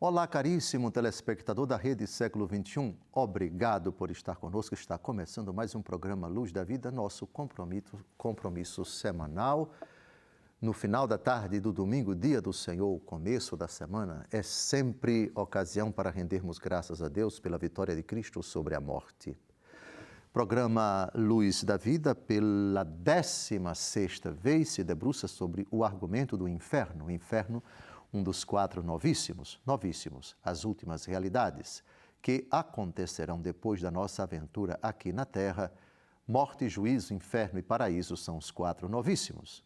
Olá, caríssimo telespectador da Rede Século XXI. Obrigado por estar conosco. Está começando mais um programa Luz da Vida, nosso compromisso semanal. No final da tarde do domingo, dia do Senhor, o começo da semana, é sempre ocasião para rendermos graças a Deus pela vitória de Cristo sobre a morte. Programa Luz da Vida, pela 16ª vez, se debruça sobre o argumento do inferno. O inferno, um dos 4 novíssimos, as últimas realidades, que acontecerão depois da nossa aventura aqui na Terra. Morte, juízo, inferno e paraíso são os 4 novíssimos.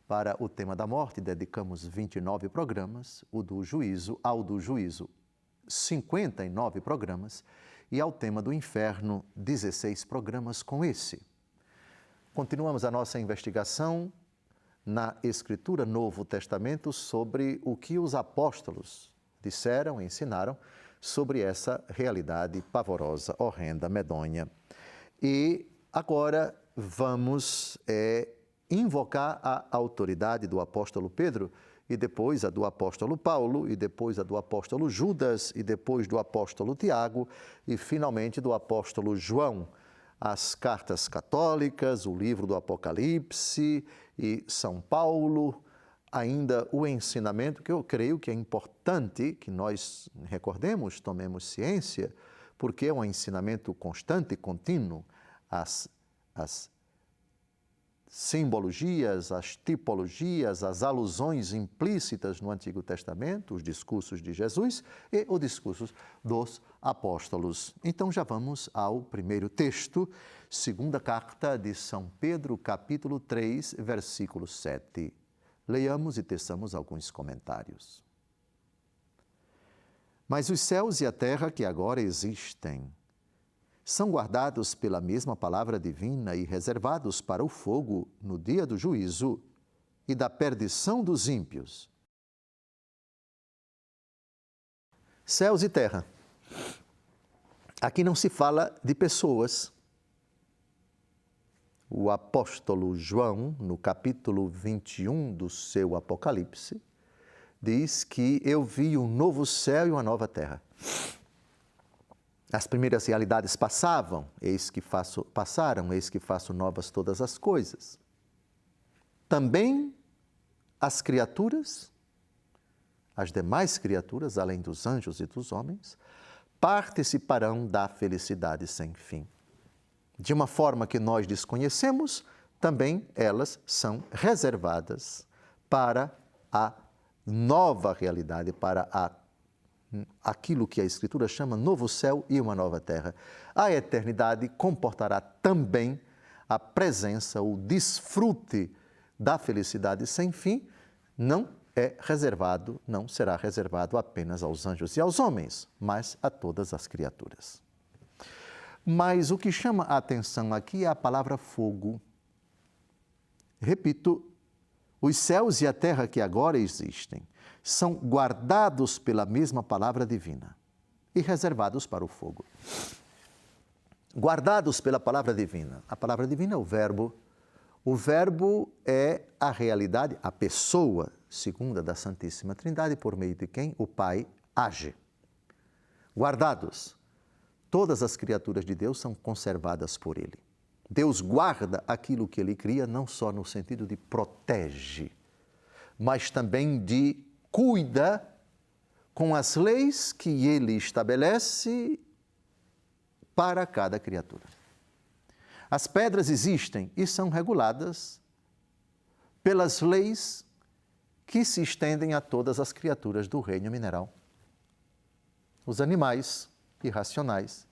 Para o tema da morte, dedicamos 29 programas, ao do juízo, 59 programas, e ao tema do inferno, 16 programas com esse. Continuamos a nossa investigação na Escritura Novo Testamento sobre o que os apóstolos disseram, ensinaram sobre essa realidade pavorosa, horrenda, medonha. E agora vamos invocar a autoridade do apóstolo Pedro, e depois a do apóstolo Paulo, e depois a do apóstolo Judas, e depois do apóstolo Tiago, e finalmente do apóstolo João. As cartas católicas, o livro do Apocalipse e São Paulo, ainda o ensinamento que eu creio que é importante que nós recordemos, tomemos ciência, porque é um ensinamento constante e contínuo. As simbologias, as tipologias, as alusões implícitas no Antigo Testamento, os discursos de Jesus e os discursos dos apóstolos. Então já vamos ao primeiro texto, segunda carta de São Pedro, capítulo 3, versículo 7. Leiamos e teçamos alguns comentários. Mas os céus e a terra que agora existem são guardados pela mesma palavra divina e reservados para o fogo no dia do juízo e da perdição dos ímpios. Céus e terra. Aqui não se fala de pessoas. O apóstolo João, no capítulo 21 do seu Apocalipse, diz que eu vi um novo céu e uma nova terra. As primeiras realidades passaram, eis que faço novas todas as coisas. Também as criaturas, as demais criaturas, além dos anjos e dos homens, participarão da felicidade sem fim. De uma forma que nós desconhecemos, também elas são reservadas para a nova realidade, para aquilo que a Escritura chama novo céu e uma nova terra. A eternidade comportará também a presença, o desfrute da felicidade sem fim. Não será reservado apenas aos anjos e aos homens, mas a todas as criaturas. Mas o que chama a atenção aqui é a palavra fogo. Repito, os céus e a terra que agora existem são guardados pela mesma palavra divina e reservados para o fogo. Guardados pela palavra divina. A palavra divina é o verbo. O verbo é a realidade, a pessoa segunda da Santíssima Trindade, por meio de quem o Pai age. Guardados. Todas as criaturas de Deus são conservadas por Ele. Deus guarda aquilo que Ele cria, não só no sentido de protege, mas também de cuida com as leis que Ele estabelece para cada criatura. As pedras existem e são reguladas pelas leis que se estendem a todas as criaturas do reino mineral. Os animais irracionais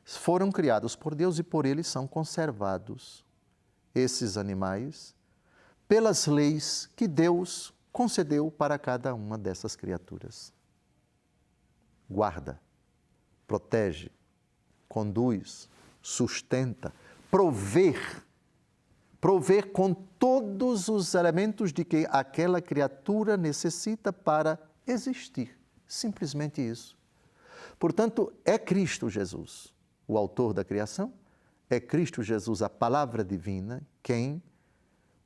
foram criados por Deus e por Ele são conservados. Esses animais, pelas leis que Deus concedeu para cada uma dessas criaturas. Guarda, protege, conduz, sustenta, prover com todos os elementos de que aquela criatura necessita para existir. Simplesmente isso. Portanto, é Cristo Jesus, o autor da criação, é Cristo Jesus, a palavra divina, quem,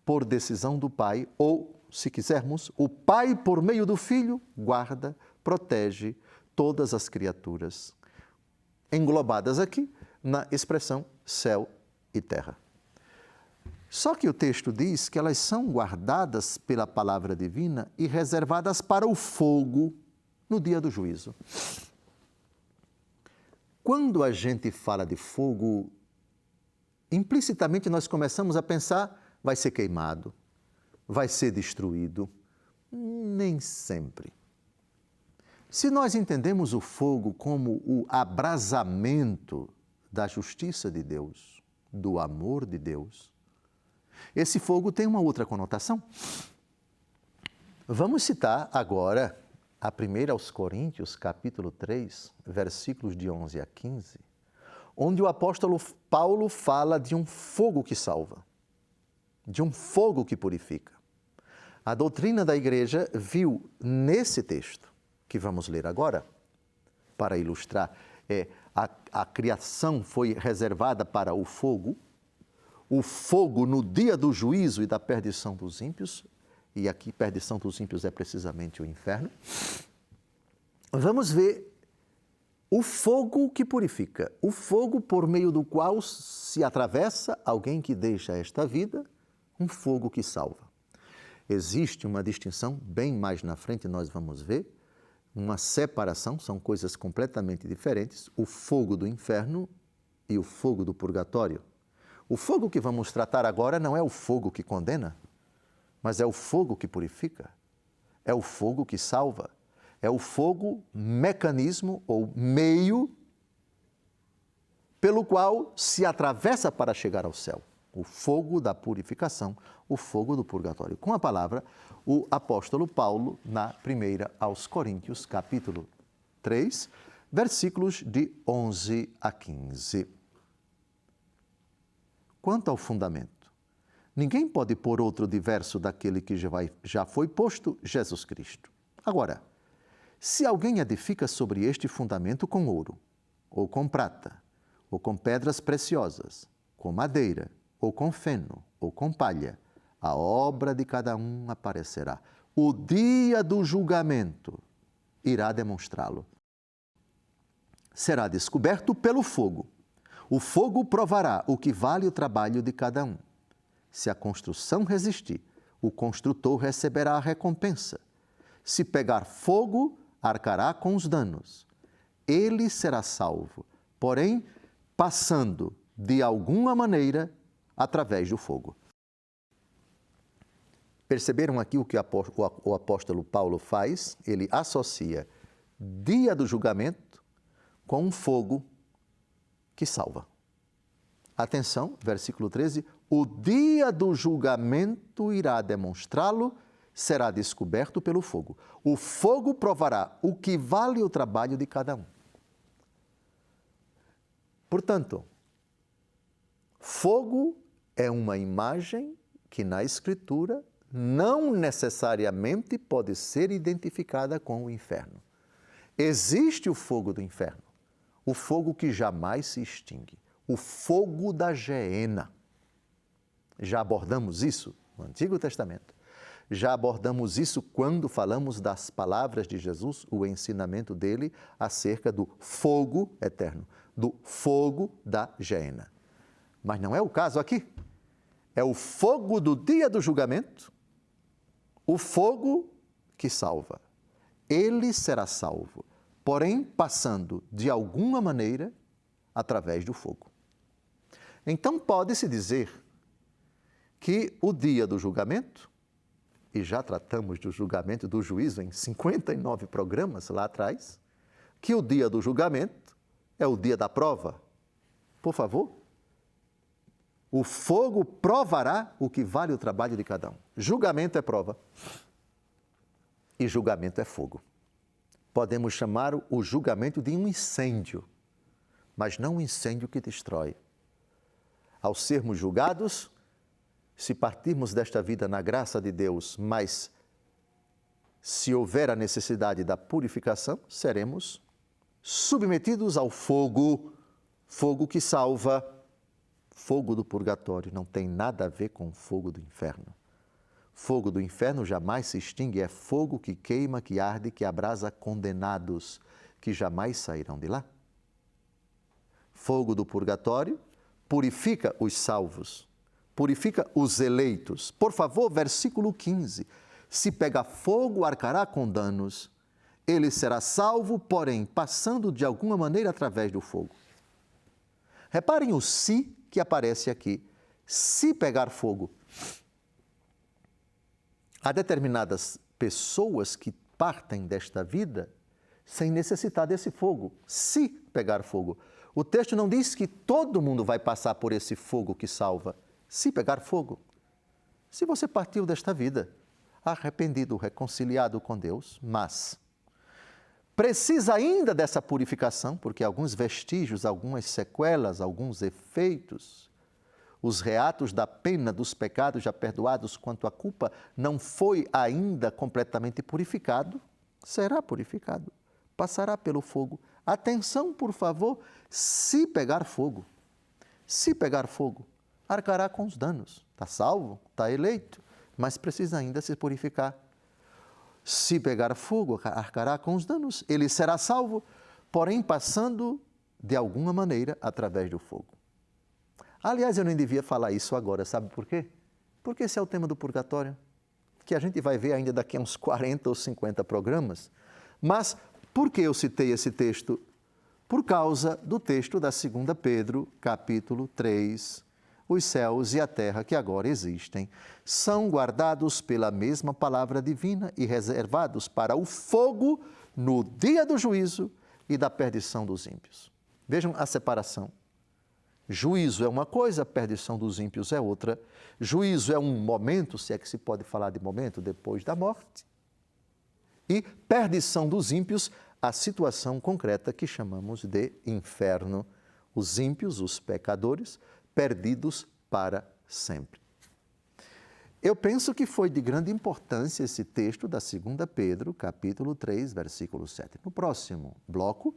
por decisão do Pai, ou, se quisermos, o Pai, por meio do Filho, guarda, protege todas as criaturas, englobadas aqui na expressão céu e terra. Só que o texto diz que elas são guardadas pela palavra divina e reservadas para o fogo no dia do juízo. Quando a gente fala de fogo, implicitamente nós começamos a pensar, vai ser queimado, vai ser destruído. Nem sempre. Se nós entendemos o fogo como o abrasamento da justiça de Deus, do amor de Deus, esse fogo tem uma outra conotação. Vamos citar agora a 1 aos Coríntios, capítulo 3, versículos de 11 a 15, onde o apóstolo Paulo fala de um fogo que salva, de um fogo que purifica. A doutrina da igreja viu nesse texto, que vamos ler agora, para ilustrar, a criação foi reservada para o fogo no dia do juízo e da perdição dos ímpios, e aqui perdição dos ímpios é precisamente o inferno. Vamos ver o fogo que purifica, o fogo por meio do qual se atravessa alguém que deixa esta vida, um fogo que salva. Existe uma distinção, bem mais na frente nós vamos ver, uma separação, são coisas completamente diferentes, o fogo do inferno e o fogo do purgatório. O fogo que vamos tratar agora não é o fogo que condena, mas é o fogo que purifica, é o fogo que salva, é o fogo mecanismo ou meio pelo qual se atravessa para chegar ao céu. O fogo da purificação, o fogo do purgatório. Com a palavra, o apóstolo Paulo, na 1 aos Coríntios, capítulo 3, versículos de 11 a 15. Quanto ao fundamento, ninguém pode pôr outro diverso daquele que já foi posto, Jesus Cristo. Agora, se alguém edifica sobre este fundamento com ouro, ou com prata, ou com pedras preciosas, com madeira, ou com feno, ou com palha, a obra de cada um aparecerá. O dia do julgamento irá demonstrá-lo. Será descoberto pelo fogo. O fogo provará o que vale o trabalho de cada um. Se a construção resistir, o construtor receberá a recompensa. Se pegar fogo, arcará com os danos. Ele será salvo, porém, passando de alguma maneira através do fogo. Perceberam aqui o que o apóstolo Paulo faz? Ele associa dia do julgamento com um fogo que salva. Atenção, versículo 13, o dia do julgamento irá demonstrá-lo, será descoberto pelo fogo. O fogo provará o que vale o trabalho de cada um. Portanto, fogo é uma imagem que na Escritura não necessariamente pode ser identificada com o inferno. Existe o fogo do inferno, o fogo que jamais se extingue, o fogo da geena. Já abordamos isso no Antigo Testamento. Já abordamos isso quando falamos das palavras de Jesus, o ensinamento dele acerca do fogo eterno, do fogo da geena. Mas não é o caso aqui. É o fogo do dia do julgamento, o fogo que salva. Ele será salvo, porém passando de alguma maneira através do fogo. Então pode-se dizer que o dia do julgamento, e já tratamos do julgamento, do juízo em 59 programas lá atrás, que o dia do julgamento é o dia da prova. Por favor, o fogo provará o que vale o trabalho de cada um. Julgamento é prova e julgamento é fogo. Podemos chamar o julgamento de um incêndio, mas não um incêndio que destrói. Ao sermos julgados, se partirmos desta vida na graça de Deus, mas se houver a necessidade da purificação, seremos submetidos ao fogo, fogo que salva, fogo do purgatório. Não tem nada a ver com o fogo do inferno. Fogo do inferno jamais se extingue, é fogo que queima, que arde, que abrasa condenados, que jamais sairão de lá. Fogo do purgatório purifica os salvos, purifica os eleitos. Por favor, versículo 15. Se pega fogo, arcará com danos. Ele será salvo, porém, passando de alguma maneira através do fogo. Reparem o se que aparece aqui. Se pegar fogo. Há determinadas pessoas que partem desta vida sem necessitar desse fogo, se pegar fogo. O texto não diz que todo mundo vai passar por esse fogo que salva, se pegar fogo. Se você partiu desta vida, arrependido, reconciliado com Deus, mas precisa ainda dessa purificação, porque alguns vestígios, algumas sequelas, alguns efeitos, os reatos da pena dos pecados já perdoados quanto à culpa não foi ainda completamente purificado, será purificado, passará pelo fogo. Atenção, por favor, se pegar fogo, arcará com os danos. Está salvo, está eleito, mas precisa ainda se purificar. Se pegar fogo, arcará com os danos. Ele será salvo, porém passando de alguma maneira através do fogo. Aliás, eu nem devia falar isso agora, sabe por quê? Porque esse é o tema do purgatório, que a gente vai ver ainda daqui a uns 40 ou 50 programas. Mas por que eu citei esse texto? Por causa do texto da 2 Pedro, capítulo 3. Os céus e a terra que agora existem são guardados pela mesma palavra divina e reservados para o fogo no dia do juízo e da perdição dos ímpios. Vejam a separação. Juízo é uma coisa, perdição dos ímpios é outra. Juízo é um momento, se é que se pode falar de momento, depois da morte. E perdição dos ímpios, a situação concreta que chamamos de inferno. Os ímpios, os pecadores, perdidos para sempre. Eu penso que foi de grande importância esse texto da 2 Pedro, capítulo 3, versículo 7. No próximo bloco,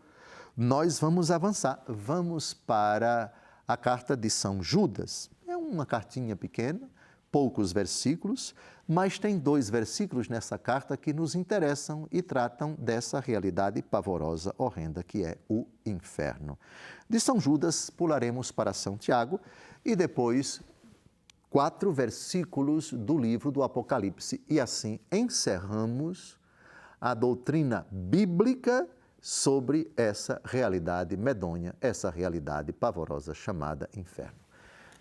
nós vamos avançar, vamos para a carta de São Judas. É uma cartinha pequena, poucos versículos, mas tem 2 versículos nessa carta que nos interessam e tratam dessa realidade pavorosa, horrenda, que é o inferno. De São Judas, pularemos para São Tiago e depois 4 versículos do livro do Apocalipse. E assim encerramos a doutrina bíblica sobre essa realidade medonha, essa realidade pavorosa chamada inferno.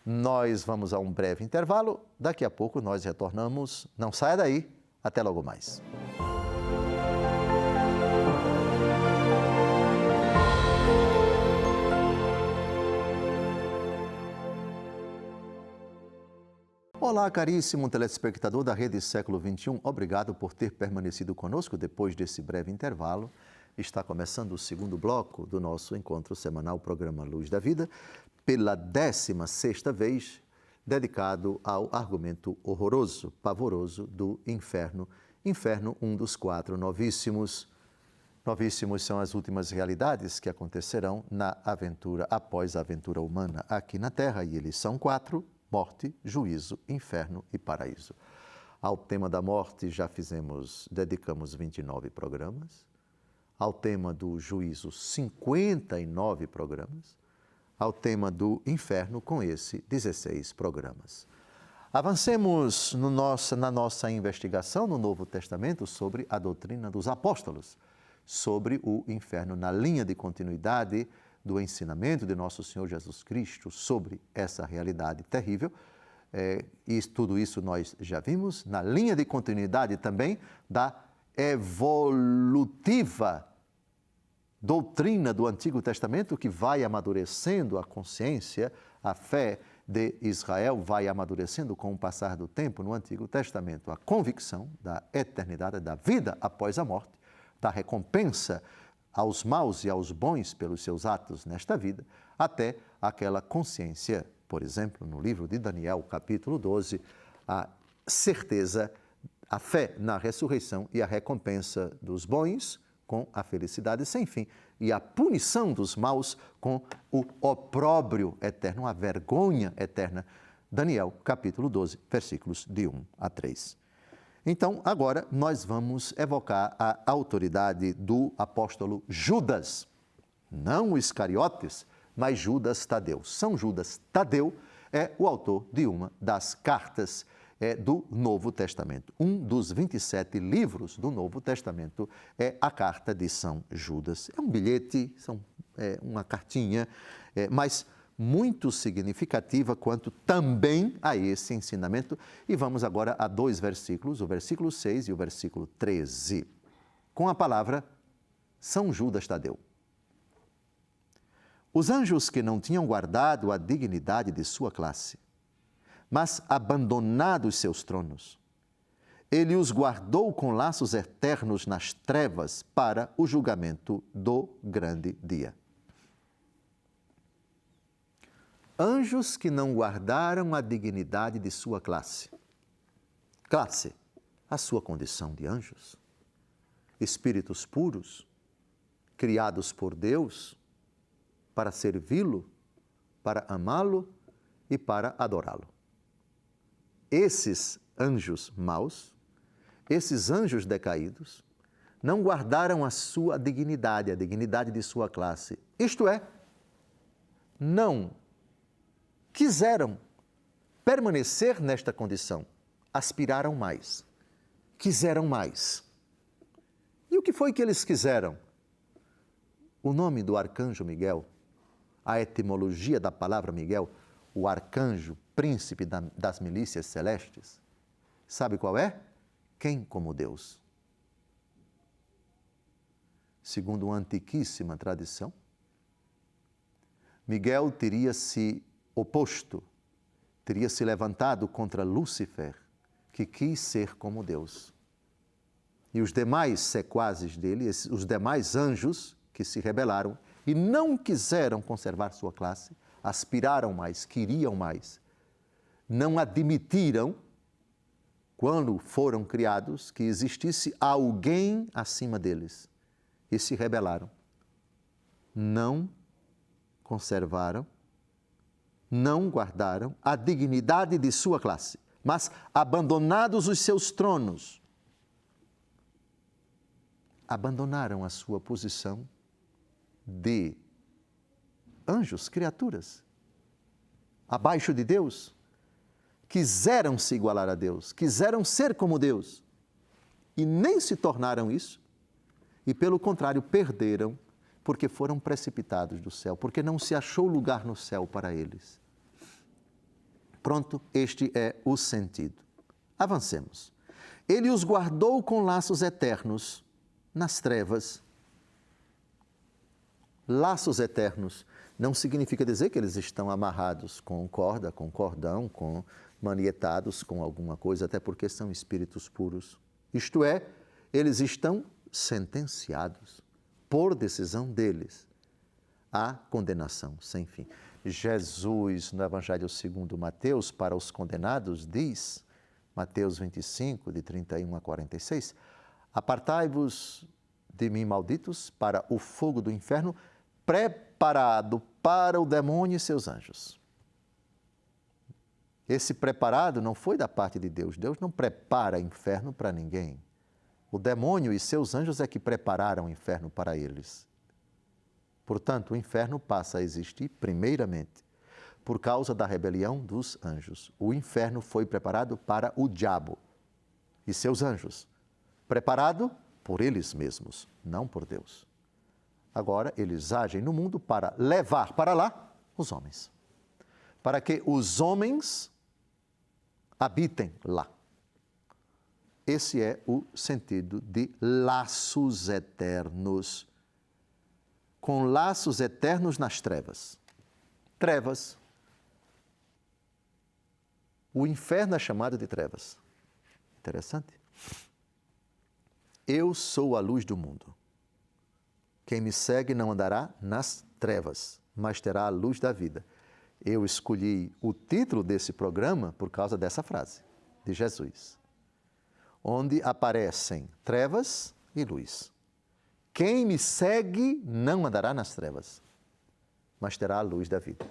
Nós vamos a um breve intervalo, daqui a pouco nós retornamos. Não saia daí, até logo mais. Olá, caríssimo telespectador da Rede Século XXI, obrigado por ter permanecido conosco depois desse breve intervalo. Está começando o segundo bloco do nosso encontro semanal, programa Luz da Vida, pela 16ª vez, dedicado ao argumento horroroso, pavoroso do inferno. Inferno, um dos 4 novíssimos. Novíssimos são as últimas realidades que acontecerão na aventura, após a aventura humana aqui na Terra, e eles são 4: morte, juízo, inferno e paraíso. Ao tema da morte já dedicamos 29 programas. Ao tema do juízo, 59 programas. Ao tema do inferno, com esse, 16 programas. Avancemos na nossa investigação no Novo Testamento sobre a doutrina dos apóstolos, sobre o inferno, na linha de continuidade do ensinamento de nosso Senhor Jesus Cristo sobre essa realidade terrível. E tudo isso nós já vimos, na linha de continuidade também da evolutiva doutrina do Antigo Testamento, que vai amadurecendo a consciência, a fé de Israel vai amadurecendo com o passar do tempo no Antigo Testamento, a convicção da eternidade, da vida após a morte, da recompensa aos maus e aos bons pelos seus atos nesta vida, até aquela consciência, por exemplo, no livro de Daniel, capítulo 12, a certeza, a fé na ressurreição e a recompensa dos bons com a felicidade sem fim e a punição dos maus com o opróbrio eterno, a vergonha eterna. Daniel, capítulo 12, versículos de 1 a 3. Então, agora nós vamos evocar a autoridade do apóstolo Judas. Não o Iscariotes, mas Judas Tadeu. São Judas Tadeu é o autor de uma das cartas do Novo Testamento. Um dos 27 livros do Novo Testamento é a carta de São Judas. É um bilhete, uma cartinha, mas muito significativa quanto também a esse ensinamento. E vamos agora a 2 versículos, o versículo 6 e o versículo 13, com a palavra São Judas Tadeu. Os anjos que não tinham guardado a dignidade de sua classe, mas abandonado os seus tronos, ele os guardou com laços eternos nas trevas para o julgamento do grande dia. Anjos que não guardaram a dignidade de sua classe. Classe, a sua condição de anjos. Espíritos puros, criados por Deus para servi-lo, para amá-lo e para adorá-lo. Esses anjos maus, esses anjos decaídos, não guardaram a sua dignidade, a dignidade de sua classe. Isto é, não quiseram permanecer nesta condição, aspiraram mais, quiseram mais. E o que foi que eles quiseram? O nome do arcanjo Miguel, a etimologia da palavra Miguel, o arcanjo, príncipe das milícias celestes, sabe qual é? Quem como Deus? Segundo uma antiquíssima tradição, Miguel teria se oposto, teria se levantado contra Lúcifer, que quis ser como Deus. E os demais sequazes dele, os demais anjos que se rebelaram e não quiseram conservar sua classe, aspiraram mais, queriam mais, não admitiram, quando foram criados, que existisse alguém acima deles e se rebelaram. Não conservaram, não guardaram a dignidade de sua classe, mas abandonados os seus tronos, abandonaram a sua posição de anjos, criaturas, abaixo de Deus, quiseram se igualar a Deus, quiseram ser como Deus, e nem se tornaram isso, e pelo contrário, perderam, porque foram precipitados do céu, porque não se achou lugar no céu para eles. Pronto, este é o sentido. Avancemos. Ele os guardou com laços eternos nas trevas. Laços eternos não significa dizer que eles estão amarrados com corda, com cordão, manietados com alguma coisa, até porque são espíritos puros. Isto é, eles estão sentenciados por decisão deles à condenação sem fim. Jesus, no Evangelho segundo Mateus, para os condenados, diz, Mateus 25, de 31 a 46, apartai-vos de mim, malditos, para o fogo do inferno, preparado para o demônio e seus anjos. Esse preparado não foi da parte de Deus. Deus não prepara inferno para ninguém. O demônio e seus anjos é que prepararam o inferno para eles. Portanto, o inferno passa a existir, primeiramente, por causa da rebelião dos anjos. O inferno foi preparado para o diabo e seus anjos. Preparado por eles mesmos, não por Deus. Agora, eles agem no mundo para levar para lá os homens. Para que os homens habitem lá. Esse é o sentido de laços eternos. Com laços eternos nas trevas. Trevas. O inferno é chamado de trevas. Interessante. Eu sou a luz do mundo. Quem me segue não andará nas trevas, mas terá a luz da vida. Eu escolhi o título desse programa por causa dessa frase de Jesus, onde aparecem trevas e luz. Quem me segue não andará nas trevas, mas terá a luz da vida.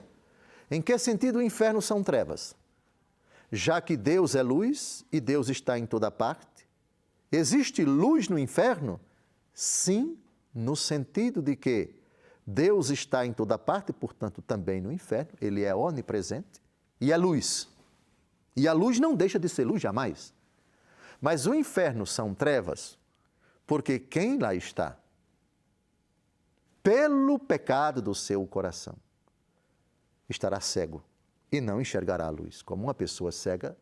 Em que sentido o inferno são trevas? Já que Deus é luz e Deus está em toda parte, Existe luz no inferno? Sim, no sentido de que Deus está em toda parte, portanto, também no inferno. Ele é onipresente e é luz. E a luz não deixa de ser luz jamais. Mas o inferno são trevas, porque quem lá está, pelo pecado do seu coração, estará cego e não enxergará a luz. Como uma pessoa cega,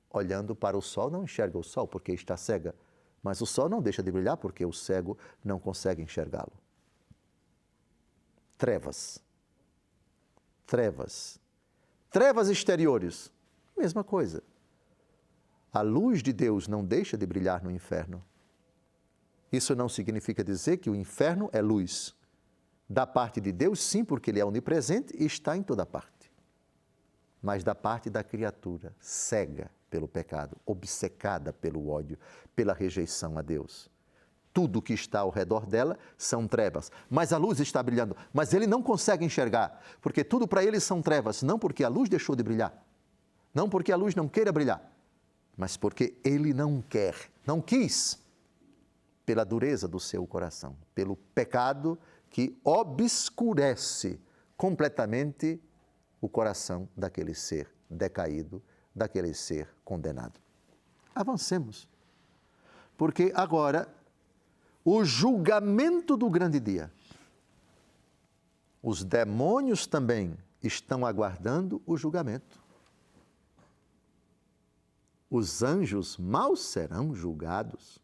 olhando para o sol, não enxerga o sol porque está cega. Mas o sol não deixa de brilhar porque o cego não consegue enxergá-lo. Trevas. Trevas. Trevas exteriores. Mesma coisa. A luz de Deus não deixa de brilhar no inferno. Isso não significa dizer que o inferno é luz. Da parte de Deus, sim, porque Ele é onipresente e está em toda parte. Mas da parte da criatura, cega pelo pecado, obcecada pelo ódio, pela rejeição a Deus. Tudo que está ao redor dela são trevas, mas a luz está brilhando. Mas ele não consegue enxergar, porque tudo para ele são trevas, não porque a luz deixou de brilhar, não porque a luz não queira brilhar, mas porque ele não quer, não quis, pela dureza do seu coração, pelo pecado que obscurece completamente o coração daquele ser decaído, daquele ser condenado. Avancemos, porque agora o julgamento do grande dia. Os demônios também estão aguardando o julgamento. Os anjos mal serão julgados.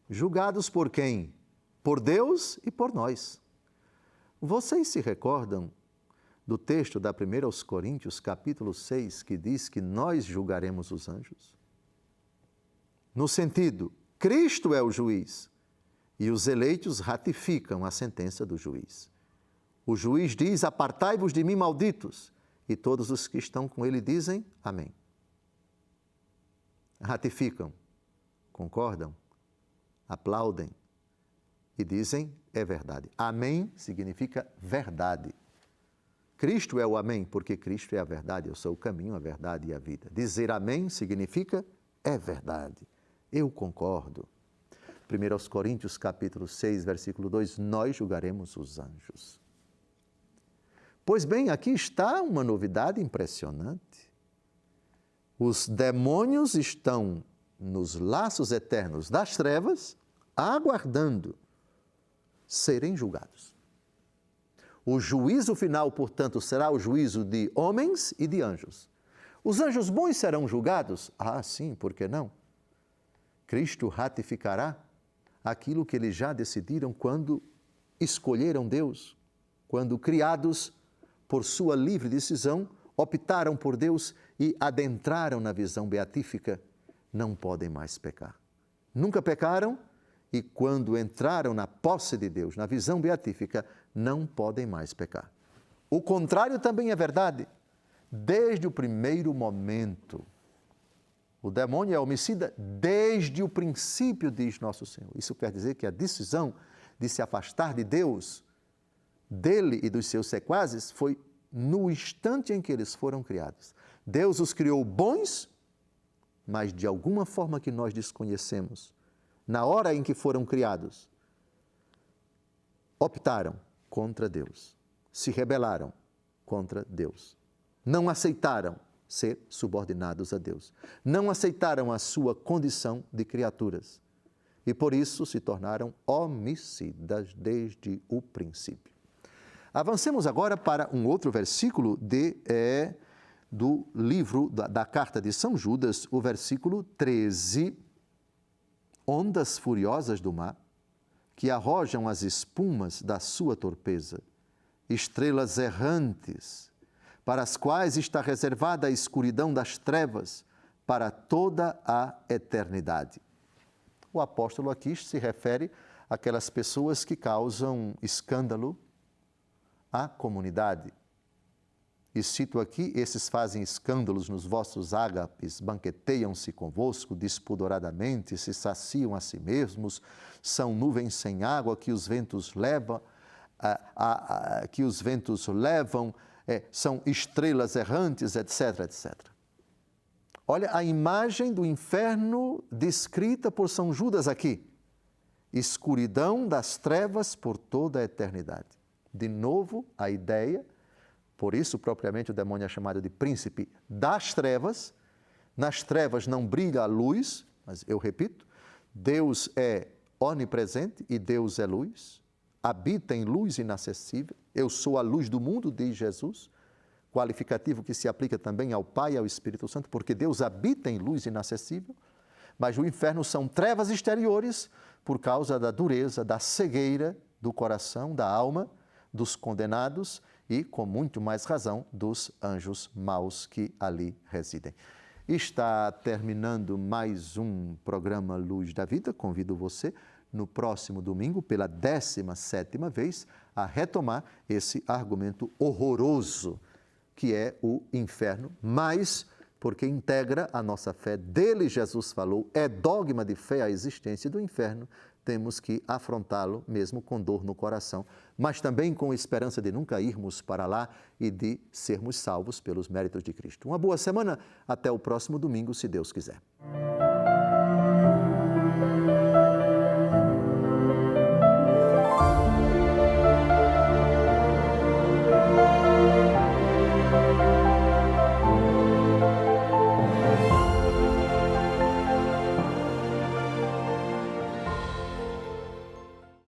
Julgados por quem? Por Deus e por nós. Vocês se recordam do texto da 1 aos Coríntios, capítulo 6, que diz que nós julgaremos os anjos? No sentido, Cristo é o juiz e os eleitos ratificam a sentença do juiz. O juiz diz: apartai-vos de mim, malditos, e todos os que estão com ele dizem amém. Ratificam, concordam, aplaudem e dizem é verdade. Amém significa verdade. Cristo é o amém, porque Cristo é a verdade, eu sou o caminho, a verdade e a vida. Dizer amém significa é verdade. Eu concordo. 1 aos Coríntios, capítulo 6, versículo 2, nós julgaremos os anjos. Pois bem, aqui está uma novidade impressionante. Os demônios estão nos laços eternos das trevas, aguardando serem julgados. O juízo final, portanto, será o juízo de homens e de anjos. Os anjos bons serão julgados? Ah, sim, por que não? Cristo ratificará aquilo que eles já decidiram quando escolheram Deus, quando criados por sua livre decisão, optaram por Deus e adentraram na visão beatífica, não podem mais pecar. Nunca pecaram e quando entraram na posse de Deus, na visão beatífica, não podem mais pecar. O contrário também é verdade. Desde o primeiro momento, o demônio é homicida desde o princípio, diz nosso Senhor. Isso quer dizer que a decisão de se afastar de Deus, dele e dos seus sequazes, foi no instante em que eles foram criados. Deus os criou bons, mas de alguma forma que nós desconhecemos, na hora em que foram criados, optaram contra Deus, se rebelaram contra Deus, não aceitaram ser subordinados a Deus, não aceitaram a sua condição de criaturas e por isso se tornaram homicidas desde o princípio. Avancemos agora para um outro versículo do livro da carta de São Judas, o versículo 13. Ondas furiosas do mar, que arrojam as espumas da sua torpeza, estrelas errantes, para as quais está reservada a escuridão das trevas para toda a eternidade. O apóstolo aqui se refere àquelas pessoas que causam escândalo à comunidade. E cito aqui, esses fazem escândalos nos vossos ágapes, banqueteiam-se convosco despodoradamente, se saciam a si mesmos, são nuvens sem água que os ventos levam, são estrelas errantes, etc., etc. Olha a imagem do inferno descrita por São Judas aqui. Escuridão das trevas por toda a eternidade. De novo, a ideia, por isso propriamente o demônio é chamado de príncipe das trevas. Nas trevas não brilha a luz, mas eu repito, Deus é onipresente e Deus é luz. Habita em luz inacessível. Eu sou a luz do mundo, diz Jesus. Qualificativo que se aplica também ao Pai e ao Espírito Santo, porque Deus habita em luz inacessível. Mas o inferno são trevas exteriores por causa da dureza, da cegueira do coração, da alma, dos condenados e, com muito mais razão, dos anjos maus que ali residem. Está terminando mais um programa Luz da Vida. Convido você, no próximo domingo, pela 17ª vez, a retomar esse argumento horroroso que é o inferno, mas porque integra a nossa fé, dele Jesus falou, é dogma de fé a existência do inferno, temos que afrontá-lo mesmo com dor no coração, mas também com esperança de nunca irmos para lá e de sermos salvos pelos méritos de Cristo. Uma boa semana, até o próximo domingo, se Deus quiser.